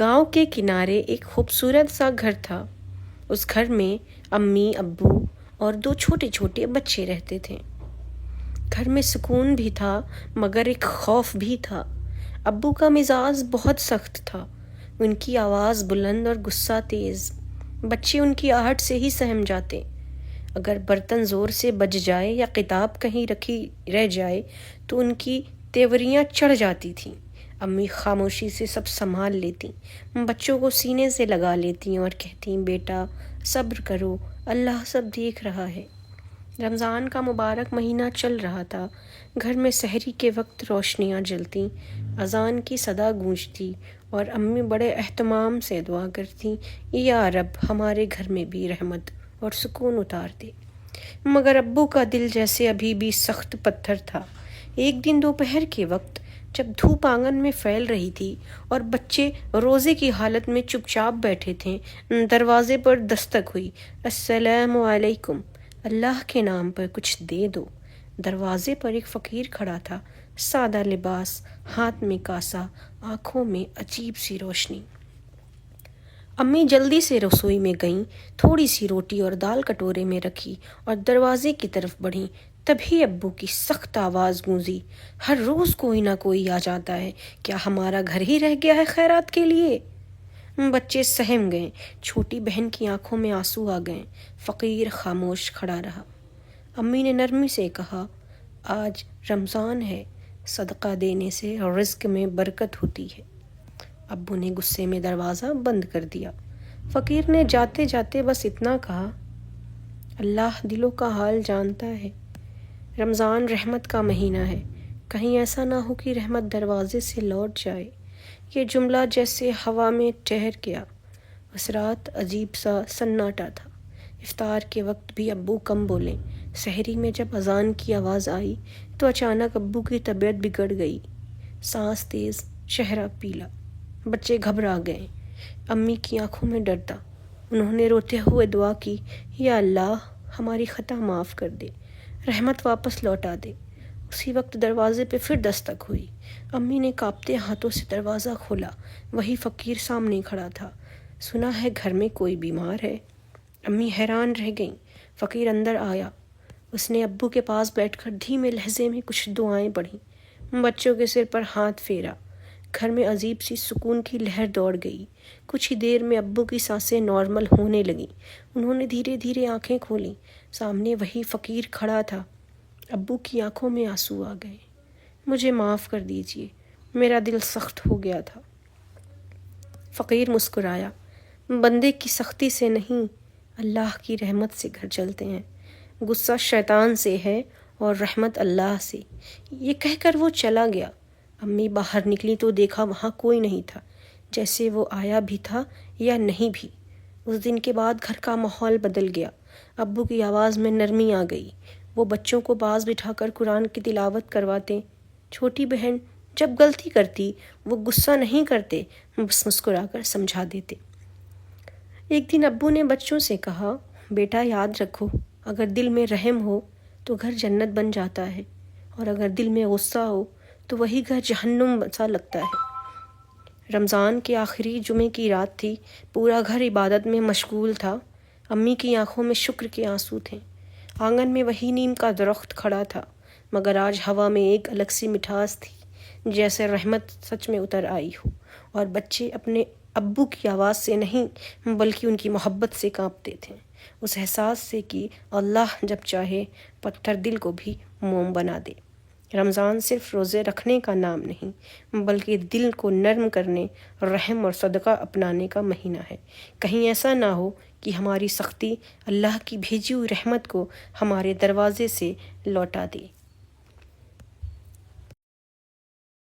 گاؤں کے کنارے ایک خوبصورت سا گھر تھا۔ اس گھر میں امی، ابو اور 2 چھوٹے چھوٹے بچے رہتے تھے۔ گھر میں سکون بھی تھا مگر ایک خوف بھی تھا۔ ابو کا مزاج بہت سخت تھا، ان کی آواز بلند اور غصہ تیز۔ بچے ان کی آہٹ سے ہی سہم جاتے۔ اگر برتن زور سے بج جائے یا کتاب کہیں رکھی رہ جائے تو ان کی تیوریاں چڑھ جاتی تھیں۔ امی خاموشی سے سب سنبھال لیتی، بچوں کو سینے سے لگا لیتی اور کہتی، بیٹا صبر کرو، اللہ سب دیکھ رہا ہے۔ رمضان کا مبارک مہینہ چل رہا تھا۔ گھر میں سحری کے وقت روشنیاں جلتیں، اذان کی صدا گونجتی اور امی بڑے اہتمام سے دعا کرتی، یا رب ہمارے گھر میں بھی رحمت اور سکون اتار دے۔ مگر ابو کا دل جیسے ابھی بھی سخت پتھر تھا۔ ایک دن دوپہر کے وقت جب دھوپ آنگن میں پھیل رہی تھی اور بچے روزے کی حالت میں چپ چاپ بیٹھے تھے، دروازے پر دستک ہوئی۔ السلام علیکم، اللہ کے نام پر کچھ دے دو۔ دروازے پر ایک فقیر کھڑا تھا، سادہ لباس، ہاتھ میں کاسا، آنکھوں میں عجیب سی روشنی۔ امی جلدی سے رسوئی میں گئیں، تھوڑی سی روٹی اور دال کٹورے میں رکھی اور دروازے کی طرف بڑھیں۔ تبھی ابو کی سخت آواز گونجی، ہر روز کوئی نہ کوئی آ جاتا ہے، کیا ہمارا گھر ہی رہ گیا ہے خیرات کے لیے؟ بچے سہم گئے، چھوٹی بہن کی آنکھوں میں آنسو آ گئے۔ فقیر خاموش کھڑا رہا۔ امی نے نرمی سے کہا، آج رمضان ہے، صدقہ دینے سے رزق میں برکت ہوتی ہے۔ ابو نے غصے میں دروازہ بند کر دیا۔ فقیر نے جاتے جاتے بس اتنا کہا، اللہ دلوں کا حال جانتا ہے، رمضان رحمت کا مہینہ ہے، کہیں ایسا نہ ہو کہ رحمت دروازے سے لوٹ جائے۔ یہ جملہ جیسے ہوا میں ٹھہر گیا۔ اس رات عجیب سا سناٹا تھا۔ افطار کے وقت بھی ابو کم بولے۔ سحری میں جب اذان کی آواز آئی تو اچانک ابو کی طبیعت بگڑ گئی، سانس تیز، چہرہ پیلا۔ بچے گھبرا گئے، امی کی آنکھوں میں ڈر تھا۔ انہوں نے روتے ہوئے دعا کی، یا اللہ ہماری خطا معاف کر دے، رحمت واپس لوٹا دے۔ اسی وقت دروازے پہ پھر دستک ہوئی۔ امی نے کانپتے ہاتھوں سے دروازہ کھولا۔ وہی فقیر سامنے کھڑا تھا۔ سنا ہے گھر میں کوئی بیمار ہے؟ امی حیران رہ گئیں۔ فقیر اندر آیا۔ اس نے ابو کے پاس بیٹھ کر دھیمے لہجے میں کچھ دعائیں پڑھیں، بچوں کے سر پر ہاتھ پھیرا۔ گھر میں عجیب سی سکون کی لہر دوڑ گئی۔ کچھ ہی دیر میں ابو کی سانسیں نارمل ہونے لگیں۔ انہوں نے دھیرے دھیرے آنکھیں کھولیں۔ سامنے وہی فقیر کھڑا تھا۔ ابو کی آنکھوں میں آنسو آ گئے۔ مجھے معاف کر دیجیے، میرا دل سخت ہو گیا تھا۔ فقیر مسکرایا، بندے کی سختی سے نہیں، اللہ کی رحمت سے گھر چلتے ہیں۔ غصہ شیطان سے ہے اور رحمت اللہ سے۔ یہ کہہ کر وہ چلا گیا۔ امی باہر نکلی تو دیکھا وہاں کوئی نہیں تھا، جیسے وہ آیا بھی تھا یا نہیں بھی۔ اس دن کے بعد گھر کا ماحول بدل گیا۔ ابو کی آواز میں نرمی آ گئی۔ وہ بچوں کو پاس بٹھا کر قرآن کی تلاوت کرواتے۔ چھوٹی بہن جب غلطی کرتی وہ غصہ نہیں کرتے، بس مسکرا کر سمجھا دیتے۔ ایک دن ابو نے بچوں سے کہا، بیٹا یاد رکھو، اگر دل میں رحم ہو تو گھر جنت بن جاتا ہے، اور اگر دل میں غصہ ہو تو وہی گھر جہنم سا لگتا ہے۔ رمضان کے آخری جمعے کی رات تھی، پورا گھر عبادت میں مشغول تھا۔ امی کی آنکھوں میں شکر کے آنسو تھے۔ آنگن میں وہی نیم کا درخت کھڑا تھا، مگر آج ہوا میں ایک الگ سی مٹھاس تھی، جیسے رحمت سچ میں اتر آئی ہو، اور بچے اپنے ابو کی آواز سے نہیں بلکہ ان کی محبت سے کانپتے تھے، اس احساس سے کہ اللہ جب چاہے پتھر دل کو بھی موم بنا دے۔ رمضان صرف روزے رکھنے کا نام نہیں بلکہ دل کو نرم کرنے، رحم اور صدقہ اپنانے کا مہینہ ہے۔ کہیں ایسا نہ ہو کہ ہماری سختی اللہ کی بھیجی ہوئی رحمت کو ہمارے دروازے سے لوٹا دے۔